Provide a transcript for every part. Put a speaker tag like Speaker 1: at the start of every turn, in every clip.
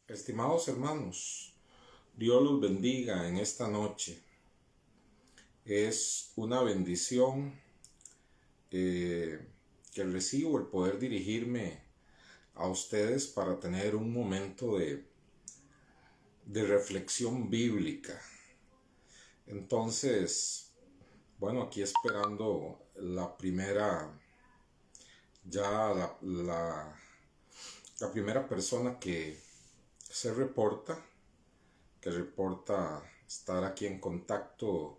Speaker 1: Estimados hermanos, Dios los bendiga en esta noche. Es una bendición que recibo el poder dirigirme a ustedes para tener un momento de reflexión bíblica. Entonces, bueno, aquí esperando la primera, ya la primera persona que se que reporta estar aquí en contacto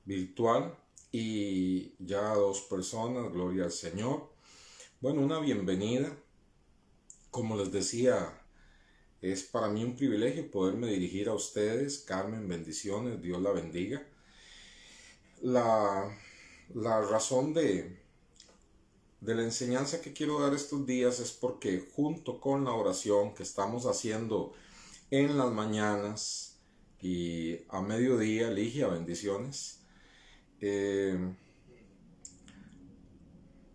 Speaker 1: virtual, y ya dos personas, gloria al Señor. Bueno, una bienvenida. Como les decía, es para mí un privilegio poderme dirigir a ustedes. Carmen, bendiciones, Dios la bendiga. La razón de la enseñanza que quiero dar estos días es porque junto con la oración que estamos haciendo en las mañanas y a mediodía, Ligia, bendiciones.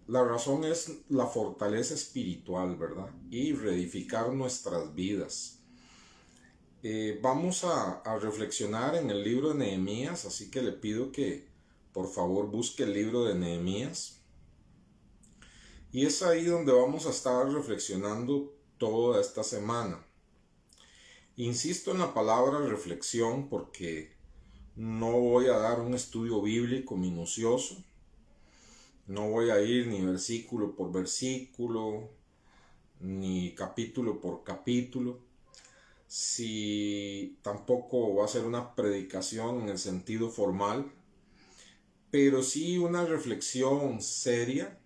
Speaker 1: La razón es la fortaleza espiritual, ¿verdad? Y reedificar nuestras vidas. Vamos a reflexionar en el libro de Nehemías, así que le pido que por favor busque el libro de Nehemías. Y es ahí donde vamos a estar reflexionando toda esta semana. Insisto en la palabra reflexión porque no voy a dar un estudio bíblico minucioso. No voy a ir ni versículo por versículo, ni capítulo por capítulo. Si tampoco va a ser una predicación en el sentido formal, pero sí una reflexión seria,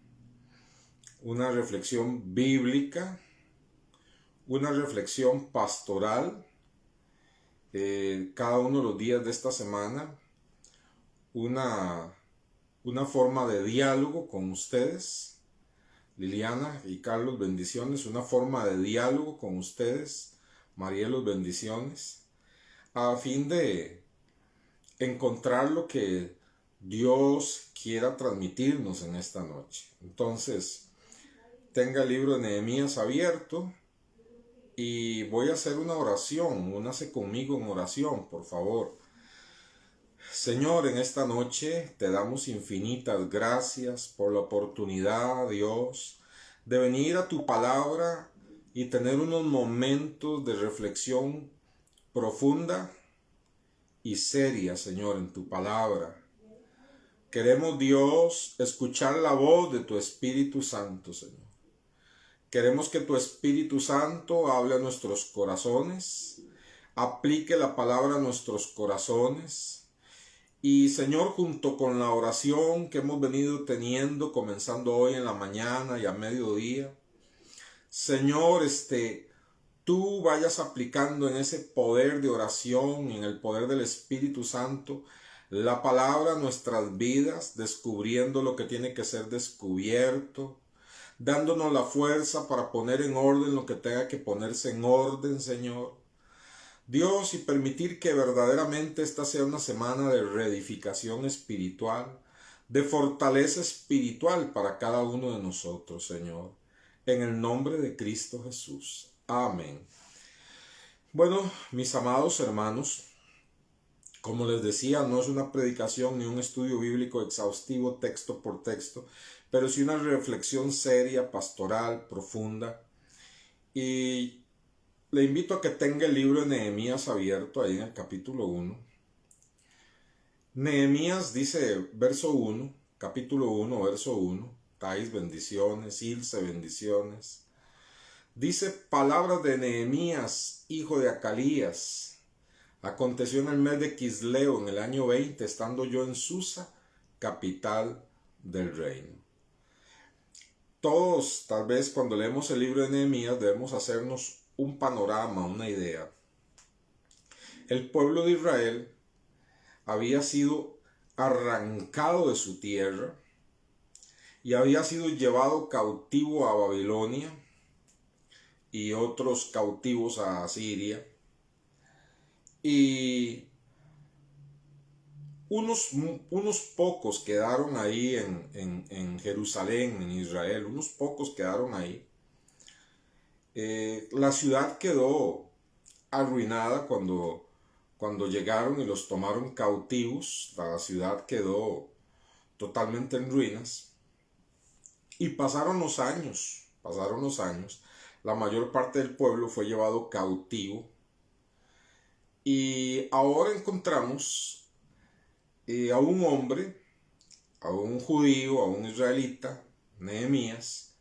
Speaker 1: una reflexión bíblica, una reflexión pastoral, cada uno de los días de esta semana, una forma de diálogo con ustedes. Liliana y Carlos, bendiciones. Una forma de diálogo con ustedes. Marielos, bendiciones. A fin de encontrar lo que Dios quiera transmitirnos en esta noche. Entonces, tenga el libro de Nehemías abierto y voy a hacer una oración. Únase conmigo en oración, por favor. Señor, en esta noche te damos infinitas gracias por la oportunidad, Dios, de venir a tu palabra y tener unos momentos de reflexión profunda y seria, Señor, en tu palabra. Queremos, Dios, escuchar la voz de tu Espíritu Santo, Señor. Queremos que tu Espíritu Santo hable a nuestros corazones, aplique la palabra a nuestros corazones. Y Señor, junto con la oración que hemos venido teniendo, comenzando hoy en la mañana y a mediodía, Señor, tú vayas aplicando en ese poder de oración, en el poder del Espíritu Santo, la palabra a nuestras vidas, descubriendo lo que tiene que ser descubierto, dándonos la fuerza para poner en orden lo que tenga que ponerse en orden, Señor. Dios, y permitir que verdaderamente esta sea una semana de reedificación espiritual, de fortaleza espiritual para cada uno de nosotros, Señor. En el nombre de Cristo Jesús. Amén. Bueno, mis amados hermanos, como les decía, no es una predicación ni un estudio bíblico exhaustivo texto por texto, pero sí una reflexión seria, pastoral, profunda. Y le invito a que tenga el libro de Nehemías abierto ahí en el capítulo 1. Nehemías dice, verso 1, capítulo 1, verso 1, Tais, bendiciones, Ilse, bendiciones. Dice, palabras de Nehemías, hijo de Acalías. Aconteció en el mes de Quisleo, en el año 20, estando yo en Susa, capital del reino. Todos, tal vez cuando leemos el libro de Nehemías, debemos hacernos un panorama, una idea. El pueblo de Israel había sido arrancado de su tierra y había sido llevado cautivo a Babilonia y otros cautivos a Asiria. Y unos pocos quedaron ahí en Jerusalén, en Israel, unos pocos quedaron ahí. La ciudad quedó arruinada cuando llegaron y los tomaron cautivos. La ciudad quedó totalmente en ruinas. Y pasaron los años. La mayor parte del pueblo fue llevado cautivo. Y ahora encontramos a un hombre, a un judío, a un israelita, Nehemías,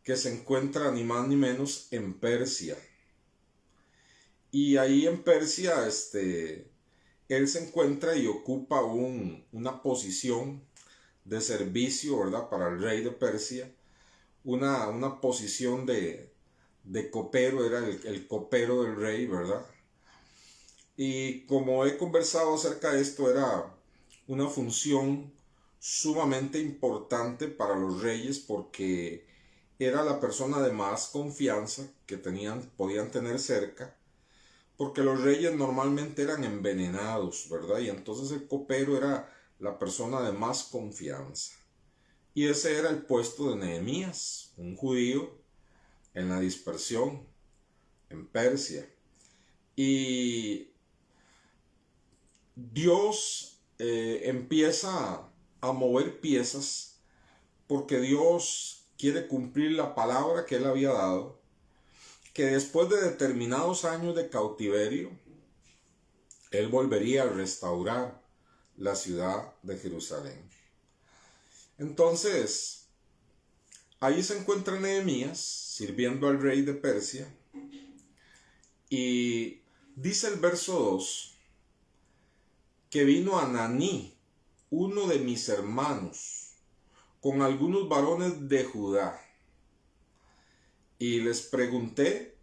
Speaker 1: que se encuentra ni más ni menos en Persia. Y ahí en Persia, él se encuentra y ocupa una posición de servicio, ¿verdad? Para el rey de Persia, una posición de copero, era el copero del rey, ¿verdad? Y como he conversado acerca de esto, era una función sumamente importante para los reyes porque era la persona de más confianza que podían tener cerca, porque los reyes normalmente eran envenenados, ¿verdad? Y entonces el copero era la persona de más confianza. Y ese era el puesto de Nehemías, un judío en la dispersión, en Persia. Y Dios empieza a mover piezas porque Dios quiere cumplir la palabra que Él había dado, que después de determinados años de cautiverio, Él volvería a restaurar la ciudad de Jerusalén. Entonces, ahí se encuentra Nehemías sirviendo al rey de Persia y dice el verso 2 que vino Hananí, uno de mis hermanos, con algunos varones de Judá, y les pregunté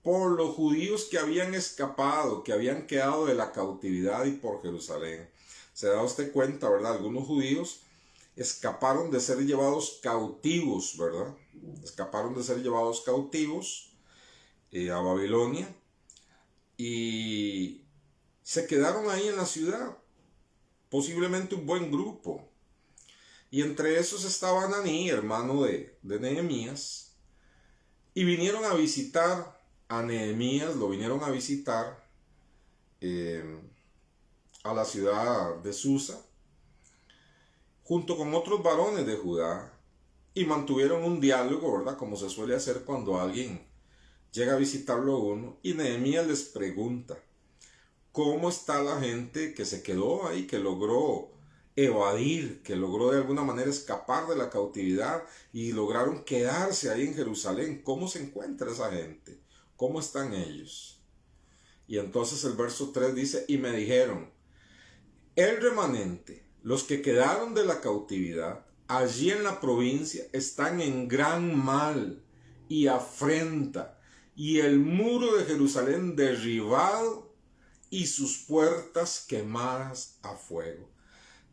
Speaker 1: por los judíos que habían escapado, que habían quedado de la cautividad y por Jerusalén. Se da usted cuenta, ¿verdad? Algunos judíos escaparon de ser llevados cautivos, ¿verdad? Escaparon de ser llevados cautivos a Babilonia y se quedaron ahí en la ciudad, posiblemente un buen grupo. Y entre esos estaba Hananí, hermano de Nehemías, y vinieron a visitar a Nehemías, lo vinieron a visitar a la ciudad de Susa, junto con otros varones de Judá, y mantuvieron un diálogo, ¿verdad? Como se suele hacer cuando alguien llega a visitarlo a uno, y Nehemías les pregunta, ¿cómo está la gente que se quedó ahí, que logró evadir, que logró de alguna manera escapar de la cautividad y lograron quedarse ahí en Jerusalén? ¿Cómo se encuentra esa gente? ¿Cómo están ellos? Y entonces el verso 3 dice, y me dijeron, el remanente, los que quedaron de la cautividad, allí en la provincia, están en gran mal y afrenta, y el muro de Jerusalén derribado, y sus puertas quemadas a fuego.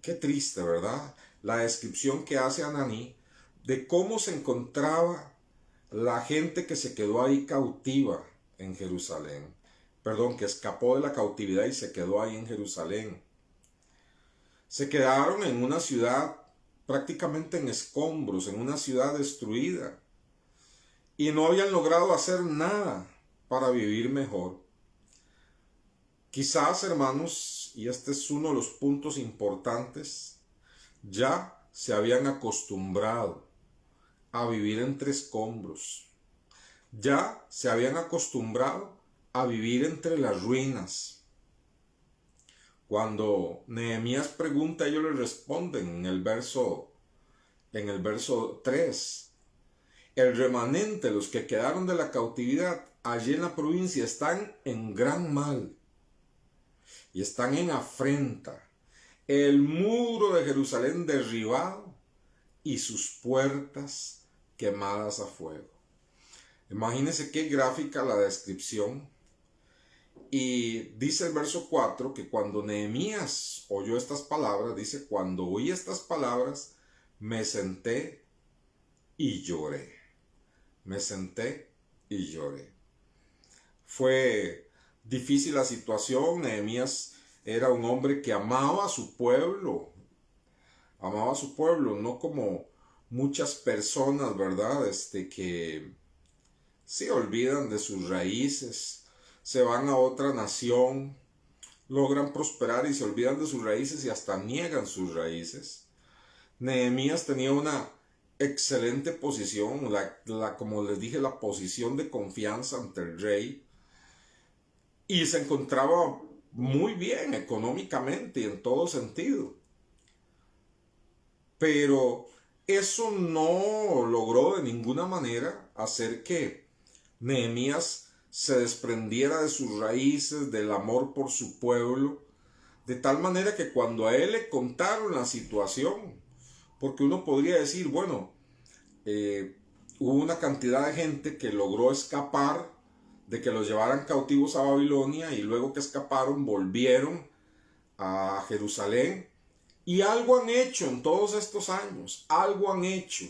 Speaker 1: Qué triste, ¿verdad? La descripción que hace Hananí de cómo se encontraba la gente que se quedó ahí cautiva en Jerusalén. Perdón, que escapó de la cautividad y se quedó ahí en Jerusalén. Se quedaron en una ciudad prácticamente en escombros, en una ciudad destruida. Y no habían logrado hacer nada para vivir mejor. Quizás, hermanos, y este es uno de los puntos importantes, ya se habían acostumbrado a vivir entre escombros. Ya se habían acostumbrado a vivir entre las ruinas. Cuando Nehemías pregunta, ellos le responden en el verso 3. El remanente, los que quedaron de la cautividad allí en la provincia, están en gran mal y están en afrenta. El muro de Jerusalén derribado y sus puertas quemadas a fuego. Imagínense qué gráfica la descripción. Y dice el verso 4 que cuando Nehemías oyó estas palabras, dice, cuando oí estas palabras, me senté y lloré. Me senté y lloré. Fue difícil la situación. Nehemías era un hombre que amaba a su pueblo. Amaba a su pueblo, no como muchas personas, ¿verdad? Que se olvidan de sus raíces, se van a otra nación, logran prosperar y se olvidan de sus raíces y hasta niegan sus raíces. Nehemías tenía una excelente posición, como les dije, la posición de confianza ante el rey, y se encontraba muy bien económicamente y en todo sentido. Pero eso no logró de ninguna manera hacer que Nehemías se desprendiera de sus raíces, del amor por su pueblo, de tal manera que cuando a él le contaron la situación, porque uno podría decir, bueno, hubo una cantidad de gente que logró escapar de que los llevaran cautivos a Babilonia y luego que escaparon volvieron a Jerusalén y algo han hecho en todos estos años, algo han hecho.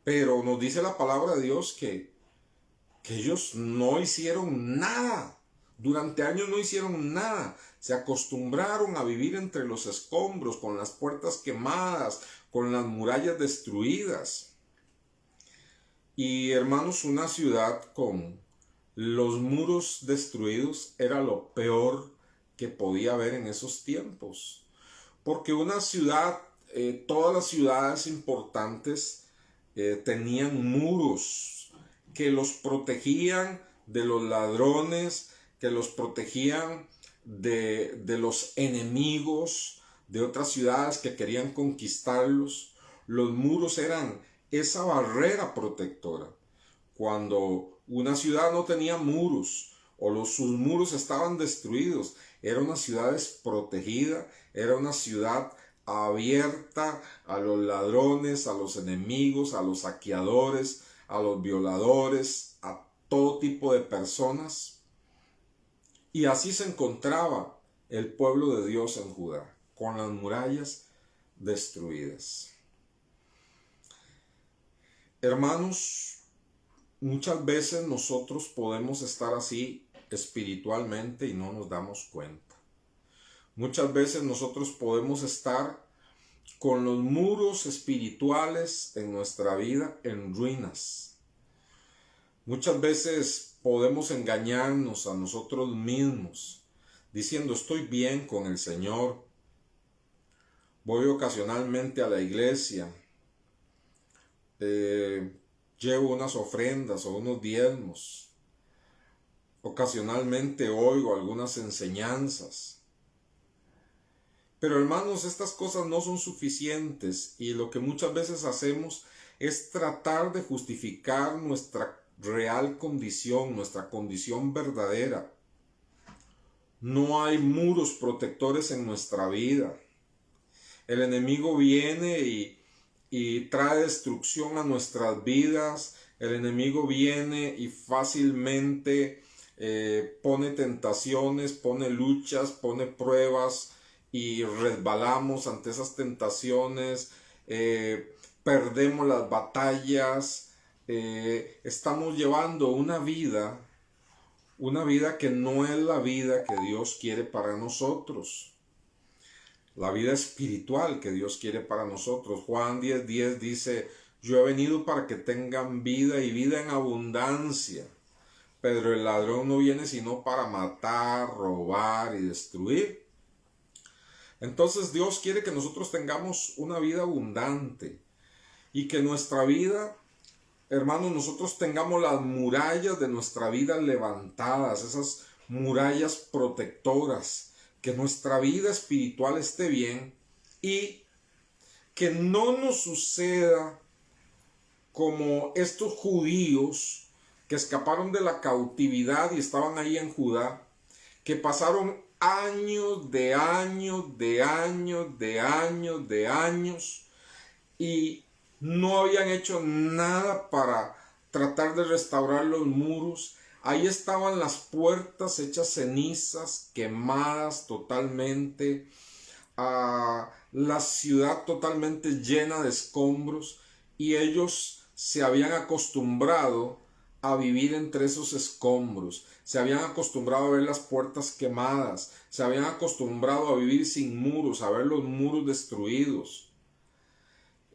Speaker 1: Pero nos dice la palabra de Dios que ellos no hicieron nada. Durante años no hicieron nada. Se acostumbraron a vivir entre los escombros, con las puertas quemadas, con las murallas destruidas. Y hermanos, una ciudad con los muros destruidos era lo peor que podía haber en esos tiempos. Porque una ciudad, todas las ciudades importantes tenían muros que los protegían de los ladrones, que los protegían de los enemigos de otras ciudades que querían conquistarlos. Los muros eran esa barrera protectora. Cuando una ciudad no tenía muros o sus muros estaban destruidos, era una ciudad desprotegida, era una ciudad abierta a los ladrones, a los enemigos, a los saqueadores, a los violadores, a todo tipo de personas. Y así se encontraba el pueblo de Dios en Judá, con las murallas destruidas. Hermanos, muchas veces nosotros podemos estar así espiritualmente y no nos damos cuenta. Muchas veces nosotros podemos estar con los muros espirituales en nuestra vida en ruinas. Muchas veces podemos engañarnos a nosotros mismos diciendo estoy bien con el Señor, voy ocasionalmente a la iglesia, llevo unas ofrendas o unos diezmos, ocasionalmente oigo algunas enseñanzas. Pero hermanos, estas cosas no son suficientes y lo que muchas veces hacemos es tratar de justificar nuestra real condición, nuestra condición verdadera. No hay muros protectores en nuestra vida. El enemigo viene y trae destrucción a nuestras vidas. El enemigo viene y fácilmente pone tentaciones, pone luchas, pone pruebas y resbalamos ante esas tentaciones, perdemos las batallas, estamos llevando una vida que no es la vida que Dios quiere para nosotros. La vida espiritual que Dios quiere para nosotros. Juan 10:10 dice, yo he venido para que tengan vida y vida en abundancia. Pero el ladrón no viene sino para matar, robar y destruir. Entonces Dios quiere que nosotros tengamos una vida abundante y que nuestra vida, hermanos, nosotros tengamos las murallas de nuestra vida levantadas, esas murallas protectoras, que nuestra vida espiritual esté bien y que no nos suceda como estos judíos que escaparon de la cautividad y estaban ahí en Judá, que pasaron años y no habían hecho nada para tratar de restaurar los muros. Ahí estaban las puertas hechas cenizas, quemadas totalmente, la ciudad totalmente llena de escombros, y ellos se habían acostumbrado a vivir entre esos escombros, se habían acostumbrado a ver las puertas quemadas, se habían acostumbrado a vivir sin muros, a ver los muros destruidos,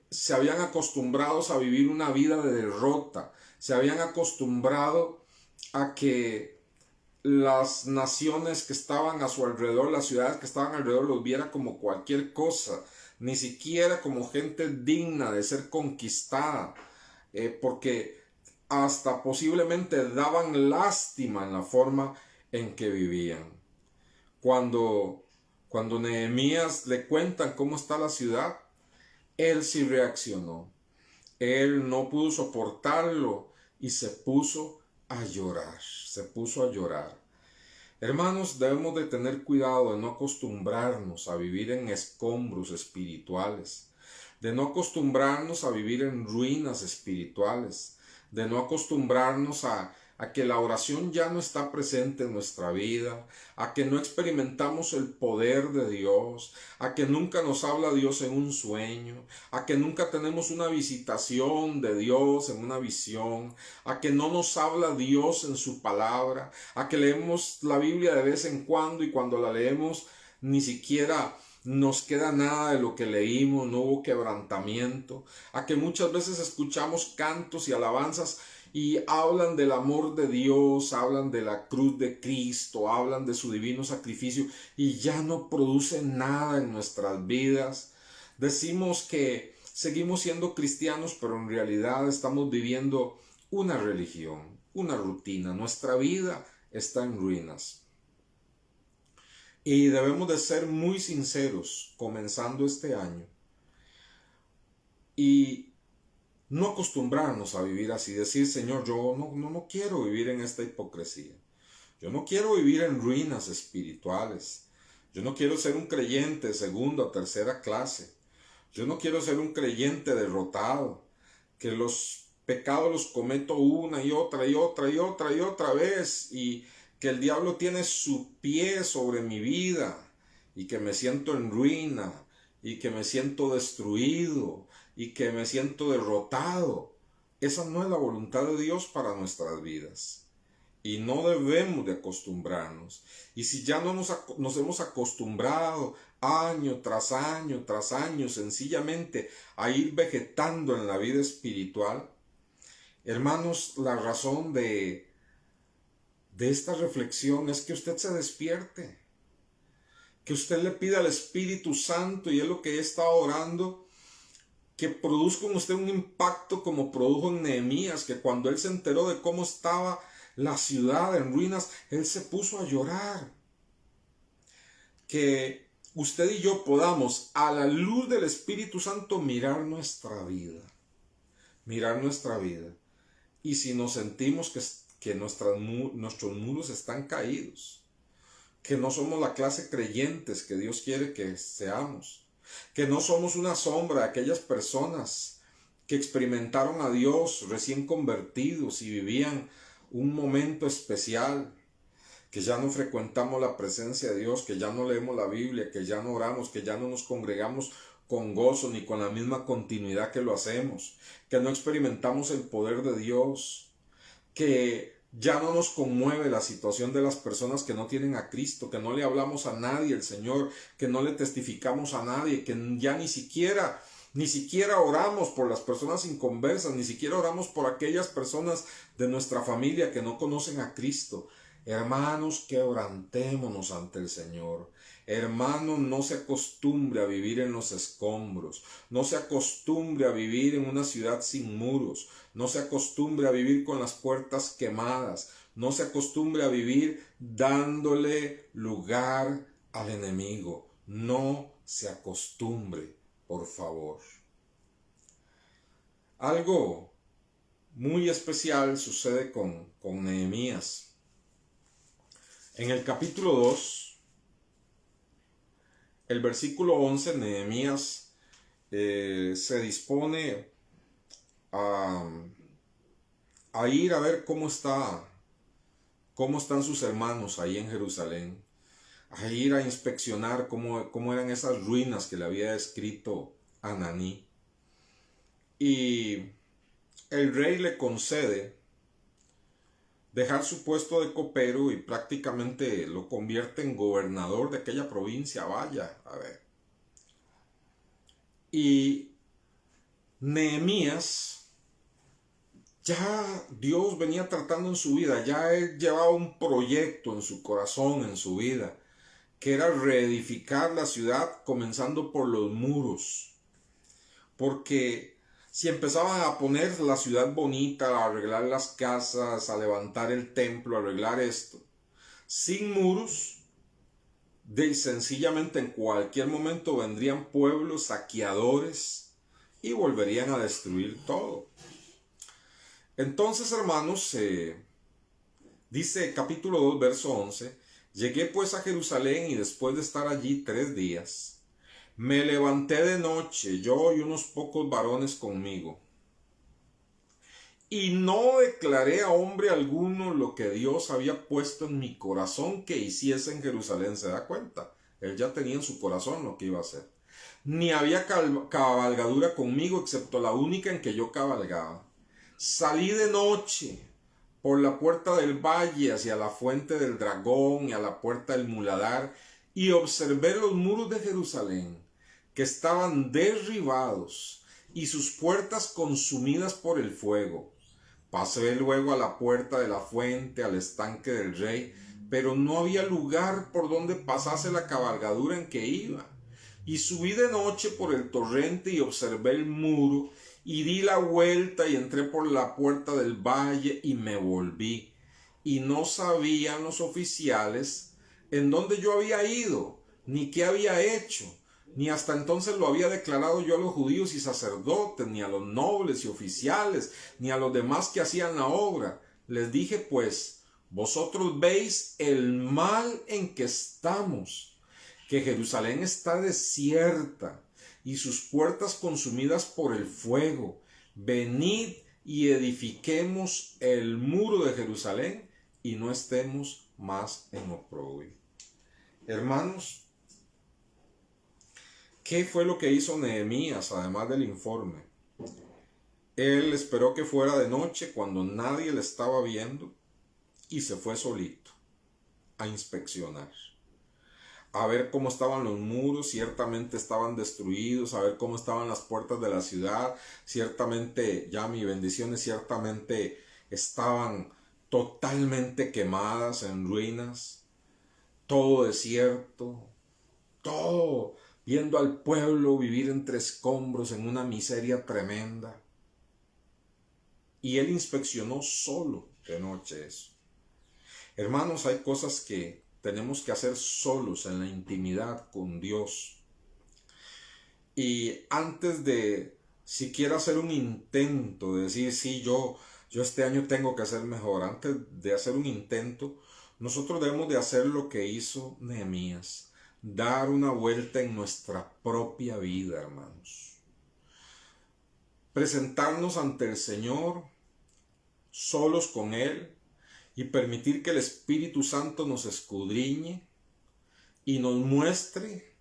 Speaker 1: se habían acostumbrado a vivir una vida de derrota, se habían acostumbrado a que las naciones que estaban a su alrededor, las ciudades que estaban alrededor, los viera como cualquier cosa, ni siquiera como gente digna de ser conquistada, porque hasta posiblemente daban lástima en la forma en que vivían. Cuando, cuando Nehemías le cuentan cómo está la ciudad, él sí reaccionó. Él no pudo soportarlo y se puso a llorar, se puso a llorar. Hermanos, debemos de tener cuidado de no acostumbrarnos a vivir en escombros espirituales, de no acostumbrarnos a vivir en ruinas espirituales, de no acostumbrarnos a que la oración ya no está presente en nuestra vida, a que no experimentamos el poder de Dios, a que nunca nos habla Dios en un sueño, a que nunca tenemos una visitación de Dios en una visión, a que no nos habla Dios en su palabra, a que leemos la Biblia de vez en cuando y cuando la leemos ni siquiera nos queda nada de lo que leímos, no hubo quebrantamiento, a que muchas veces escuchamos cantos y alabanzas y hablan del amor de Dios, hablan de la cruz de Cristo, hablan de su divino sacrificio y ya no producen nada en nuestras vidas. Decimos que seguimos siendo cristianos, pero en realidad estamos viviendo una religión, una rutina. Nuestra vida está en ruinas. Y debemos de ser muy sinceros comenzando este año y no acostumbrarnos a vivir así, decir, Señor, yo no quiero vivir en esta hipocresía. Yo no quiero vivir en ruinas espirituales. Yo no quiero ser un creyente de segunda o tercera clase. Yo no quiero ser un creyente derrotado, que los pecados los cometo una y otra y otra y otra y otra vez y que el diablo tiene su pie sobre mi vida y que me siento en ruina y que me siento destruido y que me siento derrotado. Esa no es la voluntad de Dios para nuestras vidas. Y no debemos de acostumbrarnos. Y si ya no nos hemos acostumbrado año tras año tras año sencillamente a ir vegetando en la vida espiritual, hermanos, la razón de esta reflexión es que usted se despierte, que usted le pida al Espíritu Santo, y es lo que he estado orando, que produzca en usted un impacto como produjo en Nehemías, que cuando él se enteró de cómo estaba la ciudad en ruinas, él se puso a llorar. Que usted y yo podamos, a la luz del Espíritu Santo, mirar nuestra vida. Mirar nuestra vida. Y si nos sentimos que nuestros muros están caídos, que no somos la clase creyentes que Dios quiere que seamos, que no somos una sombra de aquellas personas que experimentaron a Dios recién convertidos y vivían un momento especial, que ya no frecuentamos la presencia de Dios, que ya no leemos la Biblia, que ya no oramos, que ya no nos congregamos con gozo ni con la misma continuidad que lo hacemos, que no experimentamos el poder de Dios, que ya no nos conmueve la situación de las personas que no tienen a Cristo, que no le hablamos a nadie el Señor, que no le testificamos a nadie, que ya ni siquiera oramos por las personas inconversas, ni siquiera oramos por aquellas personas de nuestra familia que no conocen a Cristo. Hermanos, quebrantémonos ante el Señor. Hermano, no se acostumbre a vivir en los escombros, no se acostumbre a vivir en una ciudad sin muros, no se acostumbre a vivir con las puertas quemadas, no se acostumbre a vivir dándole lugar al enemigo. No se acostumbre, por favor. Algo muy especial sucede con Nehemías. En el capítulo 2, el versículo 11, Nehemías se dispone a ir a ver cómo están sus hermanos ahí en Jerusalén, a ir a inspeccionar cómo eran esas ruinas que le había descrito Ananí. Y el rey le concede dejar su puesto de copero y prácticamente lo convierte en gobernador de aquella provincia. Vaya, a ver. Y Nehemías ya Dios venía tratando en su vida, ya él llevaba un proyecto en su corazón, en su vida, que era reedificar la ciudad comenzando por los muros. Porque si empezaban a poner la ciudad bonita, a arreglar las casas, a levantar el templo, a arreglar esto, sin muros, sencillamente en cualquier momento vendrían pueblos saqueadores y volverían a destruir todo. Entonces, hermanos, dice capítulo 2, verso 11, llegué pues a Jerusalén y después de estar allí 3 días, me levanté de noche, yo y unos pocos varones conmigo, y no declaré a hombre alguno lo que Dios había puesto en mi corazón que hiciese en Jerusalén. ¿Se da cuenta? Él ya tenía en su corazón lo que iba a hacer. Ni había cabalgadura conmigo, excepto la única en que yo cabalgaba. Salí de noche por la puerta del valle hacia la fuente del dragón y a la puerta del muladar, y observé los muros de Jerusalén, que estaban derribados, y sus puertas consumidas por el fuego. Pasé luego a la puerta de la fuente, al estanque del rey, pero no había lugar por donde pasase la cabalgadura en que iba. Y subí de noche por el torrente y observé el muro, y di la vuelta y entré por la puerta del valle y me volví. Y no sabían los oficiales en dónde yo había ido, ni qué había hecho, ni hasta entonces lo había declarado yo a los judíos y sacerdotes, ni a los nobles y oficiales, ni a los demás que hacían la obra. Les dije pues, vosotros veis el mal en que estamos, que Jerusalén está desierta y sus puertas consumidas por el fuego. Venid y edifiquemos el muro de Jerusalén y no estemos más en oprobio. Hermanos, ¿qué fue lo que hizo Nehemías además del informe? Él esperó que fuera de noche cuando nadie le estaba viendo y se fue solito a inspeccionar, a ver cómo estaban los muros. Ciertamente estaban destruidos, a ver cómo estaban las puertas de la ciudad. Ciertamente, ya mis bendiciones, ciertamente estaban totalmente quemadas, en ruinas, todo desierto, todo, viendo al pueblo vivir entre escombros en una miseria tremenda. Y él inspeccionó solo de noche eso. Hermanos, hay cosas que tenemos que hacer solos en la intimidad con Dios. Y antes de siquiera hacer un intento de decir, sí, yo este año tengo que hacer mejor, antes de hacer un intento, nosotros debemos de hacer lo que hizo Nehemías, dar una vuelta en nuestra propia vida, hermanos. Presentarnos ante el Señor, solos con Él, y permitir que el Espíritu Santo nos escudriñe y nos muestre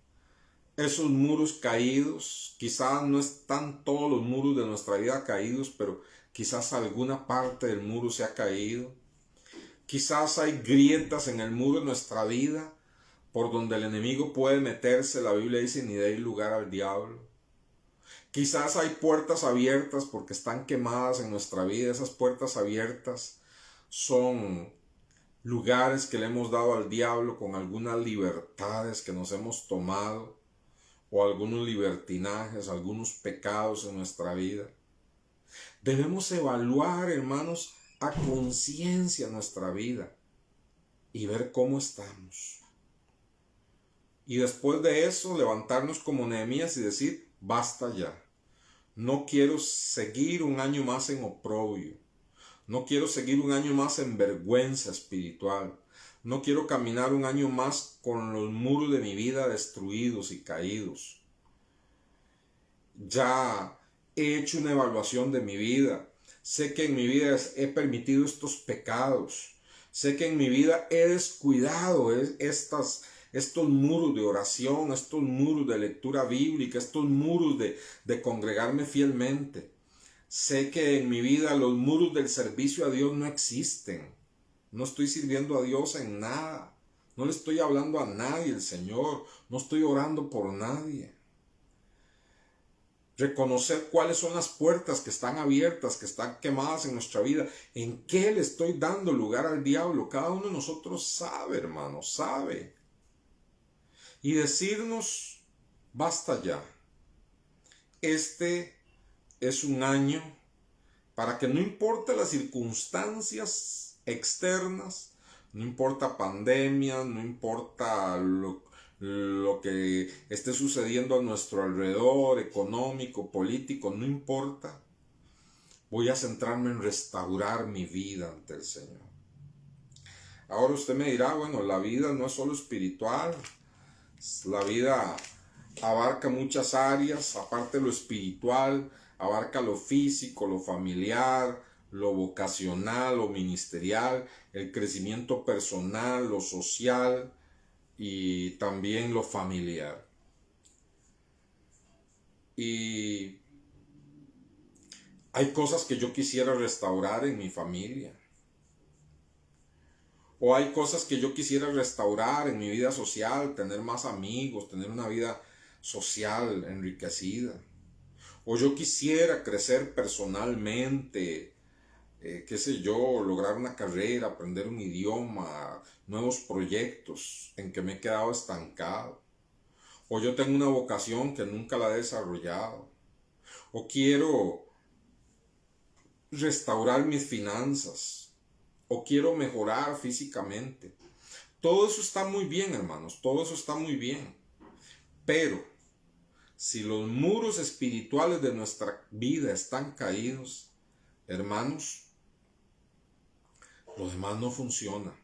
Speaker 1: esos muros caídos. Quizás no están todos los muros de nuestra vida caídos, pero quizás alguna parte del muro se ha caído. Quizás hay grietas en el muro de nuestra vida por donde el enemigo puede meterse. La Biblia dice, ni deis lugar al diablo. Quizás hay puertas abiertas porque están quemadas en nuestra vida. Esas puertas abiertas son lugares que le hemos dado al diablo con algunas libertades que nos hemos tomado, o algunos libertinajes, algunos pecados en nuestra vida. Debemos evaluar, hermanos, a conciencia nuestra vida y ver cómo estamos. Y después de eso, levantarnos como Nehemías y decir, basta ya. No quiero seguir un año más en oprobio. No quiero seguir un año más en vergüenza espiritual. No quiero caminar un año más con los muros de mi vida destruidos y caídos. Ya he hecho una evaluación de mi vida. Sé que en mi vida he permitido estos pecados. Sé que en mi vida he descuidado estos muros de oración, estos muros de lectura bíblica, estos muros de congregarme fielmente. Sé que en mi vida los muros del servicio a Dios no existen. No estoy sirviendo a Dios en nada. No le estoy hablando a nadie, el Señor. No estoy orando por nadie. reconocer cuáles son las puertas que están abiertas, que están quemadas en nuestra vida, en qué le estoy dando lugar al diablo. Cada uno de nosotros sabe, hermano, sabe. Y decirnos, basta ya. Este es un año para que no importa las circunstancias externas, no importa pandemia, no importa lo que esté sucediendo a nuestro alrededor, económico, político, no importa. Voy a centrarme en restaurar mi vida ante el Señor. Ahora usted me dirá, bueno, la vida no es solo espiritual, la vida abarca muchas áreas, aparte de lo espiritual, abarca lo físico, lo familiar, lo vocacional, lo ministerial, el crecimiento personal, lo social y también lo familiar. Y hay cosas que yo quisiera restaurar en mi familia. O hay cosas que yo quisiera restaurar en mi vida social, tener más amigos, tener una vida social enriquecida. O yo quisiera crecer personalmente, qué sé yo, lograr una carrera, aprender un idioma, nuevos proyectos en que me he quedado estancado. O yo tengo una vocación que nunca la he desarrollado. O quiero restaurar mis finanzas. O quiero mejorar físicamente. Todo eso está muy bien, hermanos, todo eso está muy bien. Pero si los muros espirituales de nuestra vida están caídos, hermanos, lo demás no funciona.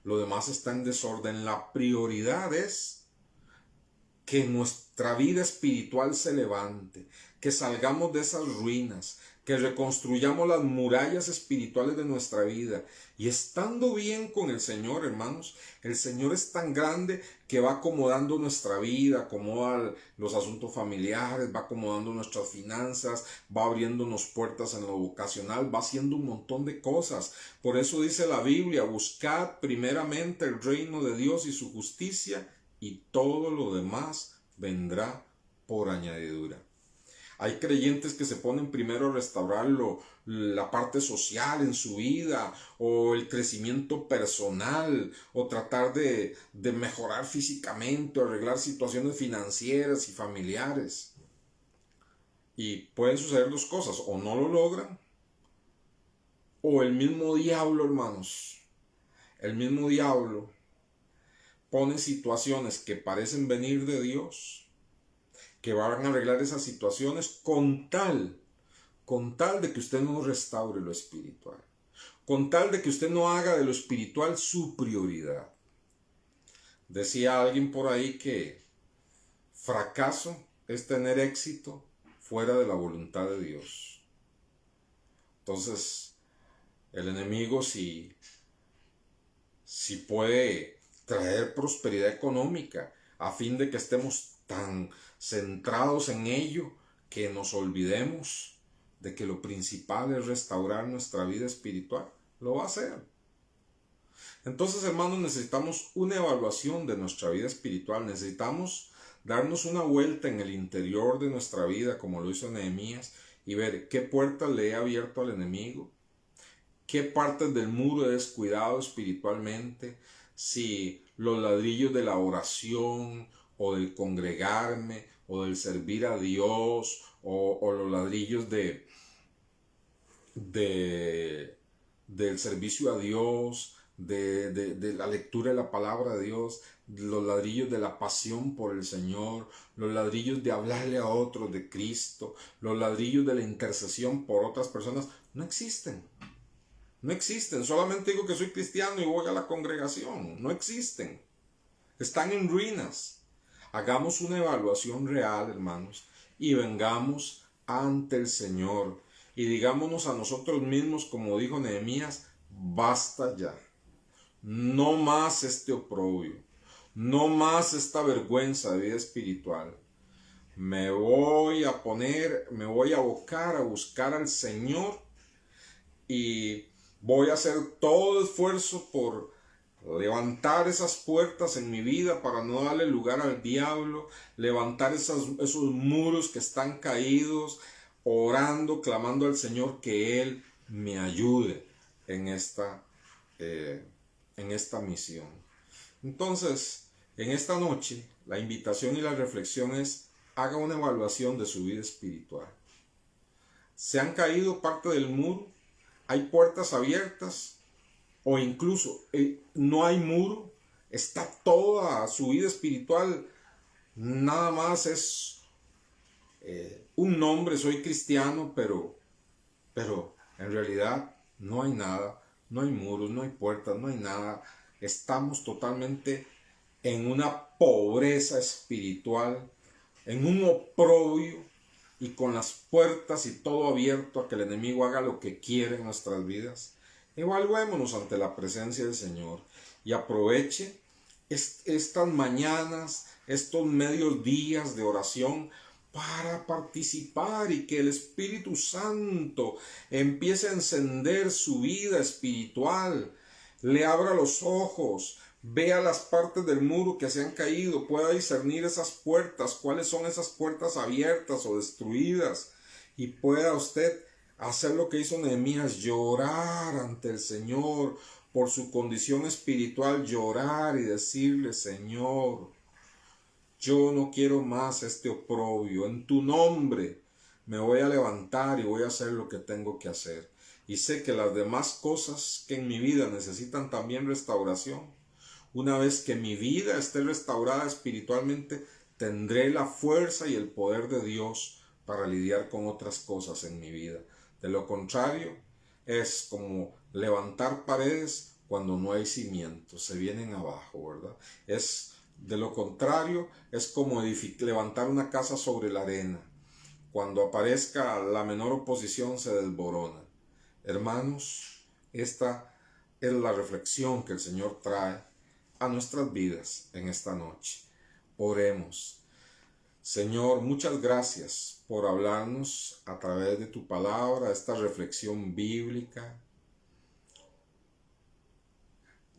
Speaker 1: Lo demás está en desorden. La prioridad es que nuestra vida espiritual se levante, que salgamos de esas ruinas, que reconstruyamos las murallas espirituales de nuestra vida. Y estando bien con el Señor, hermanos, el Señor es tan grande que va acomodando nuestra vida, acomoda los asuntos familiares, va acomodando nuestras finanzas, va abriéndonos puertas en lo vocacional, va haciendo un montón de cosas. Por eso dice la Biblia, buscad primeramente el reino de Dios y su justicia, y todo lo demás vendrá por añadidura. Hay creyentes que se ponen primero a restaurar la parte social en su vida, o el crecimiento personal, o tratar de mejorar físicamente, o arreglar situaciones financieras y familiares. Y pueden suceder dos cosas: o no lo logran, o el mismo diablo, hermanos, el mismo diablo pone situaciones que parecen venir de Dios, que van a arreglar esas situaciones con tal de que usted no restaure lo espiritual, con tal de que usted no haga de lo espiritual su prioridad. Decía alguien por ahí que fracaso es tener éxito fuera de la voluntad de Dios. Entonces, el enemigo si puede traer prosperidad económica a fin de que estemos tan centrados en ello que nos olvidemos de que lo principal es restaurar nuestra vida espiritual, lo va a hacer. Entonces, hermanos, necesitamos una evaluación de nuestra vida espiritual, necesitamos darnos una vuelta en el interior de nuestra vida, como lo hizo Nehemías, y ver qué puertas le he abierto al enemigo, qué partes del muro he descuidado espiritualmente, si los ladrillos de la oración, o del congregarme, o del servir a Dios, o los ladrillos del servicio a Dios, de la lectura de la palabra de Dios, los ladrillos de la pasión por el Señor, los ladrillos de hablarle a otros de Cristo, los ladrillos de la intercesión por otras personas, no existen. No existen. Solamente digo que soy cristiano y voy a la congregación. No existen. Están en ruinas. Hagamos una evaluación real, hermanos, y vengamos ante el Señor y digámonos a nosotros mismos, como dijo Nehemías, basta ya. No más este oprobio, no más esta vergüenza de vida espiritual. Me voy a abocar a buscar al Señor y voy a hacer todo esfuerzo por levantar esas puertas en mi vida para no darle lugar al diablo, levantar esos muros que están caídos, orando, clamando al Señor que Él me ayude en esta misión. Entonces, en esta noche, la invitación y la reflexión es: haga una evaluación de su vida espiritual. ¿Se han caído parte del muro? ¿Hay puertas abiertas? O incluso no hay muro, está toda su vida espiritual, nada más es un nombre, soy cristiano, pero en realidad no hay nada, no hay muros, no hay puertas, no hay nada. Estamos totalmente en una pobreza espiritual, en un oprobio y con las puertas y todo abierto a que el enemigo haga lo que quiere en nuestras vidas. Evaluémonos ante la presencia del Señor y aproveche estas mañanas, estos medios días de oración para participar y que el Espíritu Santo empiece a encender su vida espiritual, le abra los ojos, vea las partes del muro que se han caído, pueda discernir esas puertas, cuáles son esas puertas abiertas o destruidas, y pueda usted hacer lo que hizo Nehemías, llorar ante el Señor por su condición espiritual, llorar y decirle: Señor, yo no quiero más este oprobio, en tu nombre me voy a levantar y voy a hacer lo que tengo que hacer. Y sé que las demás cosas que en mi vida necesitan también restauración. Una vez que mi vida esté restaurada espiritualmente, tendré la fuerza y el poder de Dios para lidiar con otras cosas en mi vida. De lo contrario, es como levantar paredes cuando no hay cimientos, se vienen abajo, ¿verdad? De lo contrario, es como levantar una casa sobre la arena. Cuando aparezca la menor oposición, se desborona. Hermanos, esta es la reflexión que el Señor trae a nuestras vidas en esta noche. Oremos. Señor, muchas gracias por hablarnos a través de tu palabra, esta reflexión bíblica,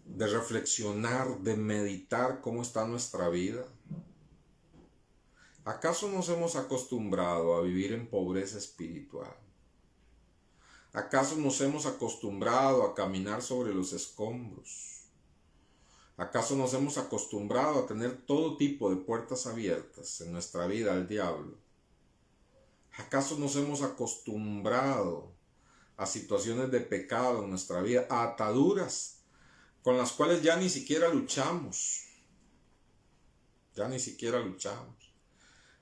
Speaker 1: de reflexionar, de meditar cómo está nuestra vida. ¿Acaso nos hemos acostumbrado a vivir en pobreza espiritual? ¿Acaso nos hemos acostumbrado a caminar sobre los escombros? ¿Acaso nos hemos acostumbrado a tener todo tipo de puertas abiertas en nuestra vida al diablo? ¿Acaso nos hemos acostumbrado a situaciones de pecado en nuestra vida, a ataduras con las cuales ya ni siquiera luchamos? Ya ni siquiera luchamos.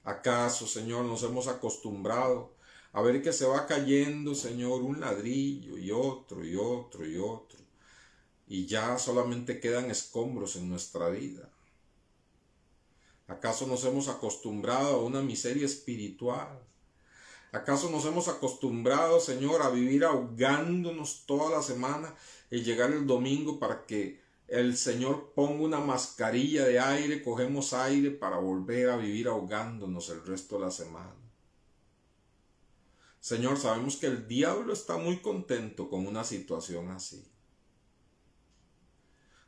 Speaker 1: ¿Acaso, Señor, nos hemos acostumbrado a ver que se va cayendo, Señor, un ladrillo y otro y otro y otro, y ya solamente quedan escombros en nuestra vida? ¿Acaso nos hemos acostumbrado a una miseria espiritual? ¿Acaso nos hemos acostumbrado, Señor, a vivir ahogándonos toda la semana y llegar el domingo para que el Señor ponga una mascarilla de aire, cogemos aire para volver a vivir ahogándonos el resto de la semana? Señor, sabemos que el diablo está muy contento con una situación así.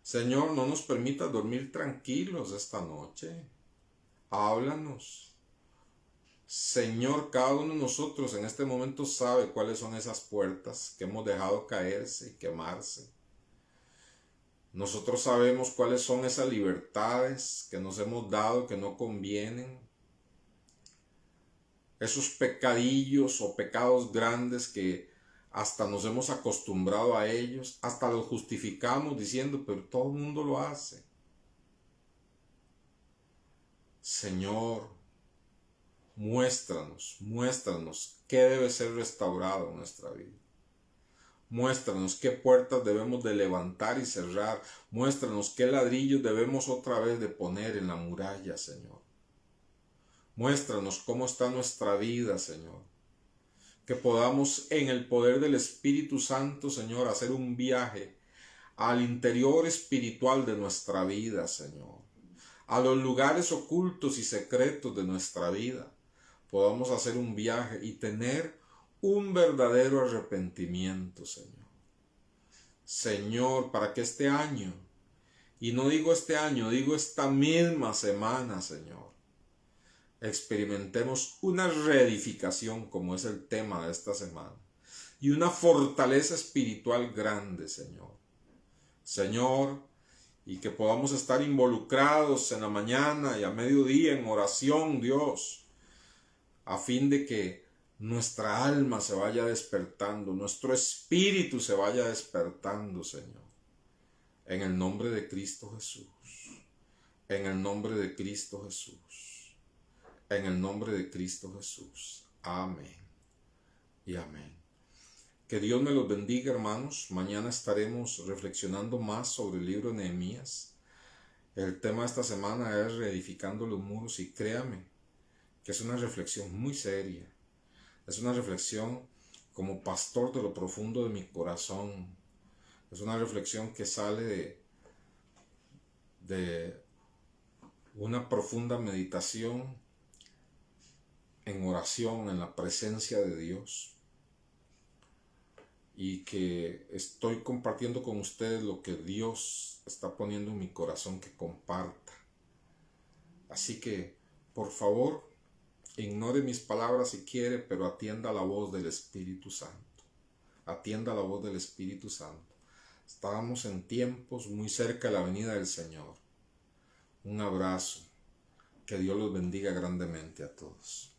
Speaker 1: Señor, no nos permitas dormir tranquilos esta noche. Háblanos. Señor, cada uno de nosotros en este momento sabe cuáles son esas puertas que hemos dejado caerse y quemarse. Nosotros sabemos cuáles son esas libertades que nos hemos dado que no convienen. Esos pecadillos o pecados grandes que hasta nos hemos acostumbrado a ellos, hasta los justificamos diciendo, pero todo el mundo lo hace. Señor, muéstranos qué debe ser restaurado en nuestra vida. Muéstranos qué puertas debemos de levantar y cerrar. Muéstranos qué ladrillos debemos otra vez de poner en la muralla, Señor. Muéstranos cómo está nuestra vida, Señor. Que podamos en el poder del Espíritu Santo, Señor, hacer un viaje al interior espiritual de nuestra vida, Señor. A los lugares ocultos y secretos de nuestra vida. Podamos hacer un viaje y tener un verdadero arrepentimiento, Señor. Señor, para que este año Y no digo este año, digo esta misma semana, Señor, experimentemos una reedificación como es el tema de esta semana y una fortaleza espiritual grande, Señor. Señor, y que podamos estar involucrados en la mañana y a mediodía en oración, Dios, a fin de que nuestra alma se vaya despertando, nuestro espíritu se vaya despertando, Señor. En el nombre de Cristo Jesús. En el nombre de Cristo Jesús. En el nombre de Cristo Jesús. Amén. Y amén. Que Dios me los bendiga, hermanos. Mañana estaremos reflexionando más sobre el libro de Nehemías. El tema de esta semana es reedificando los muros y créame que es una reflexión muy seria. Es una reflexión como pastor de lo profundo de mi corazón. Es una reflexión que sale de una profunda meditación en oración, en la presencia de Dios. Y que estoy compartiendo con ustedes lo que Dios está poniendo en mi corazón que comparta. Así que, por favor, ignore mis palabras si quiere, pero atienda la voz del Espíritu Santo. Atienda la voz del Espíritu Santo. Estábamos en tiempos muy cerca de la venida del Señor. Un abrazo. Que Dios los bendiga grandemente a todos.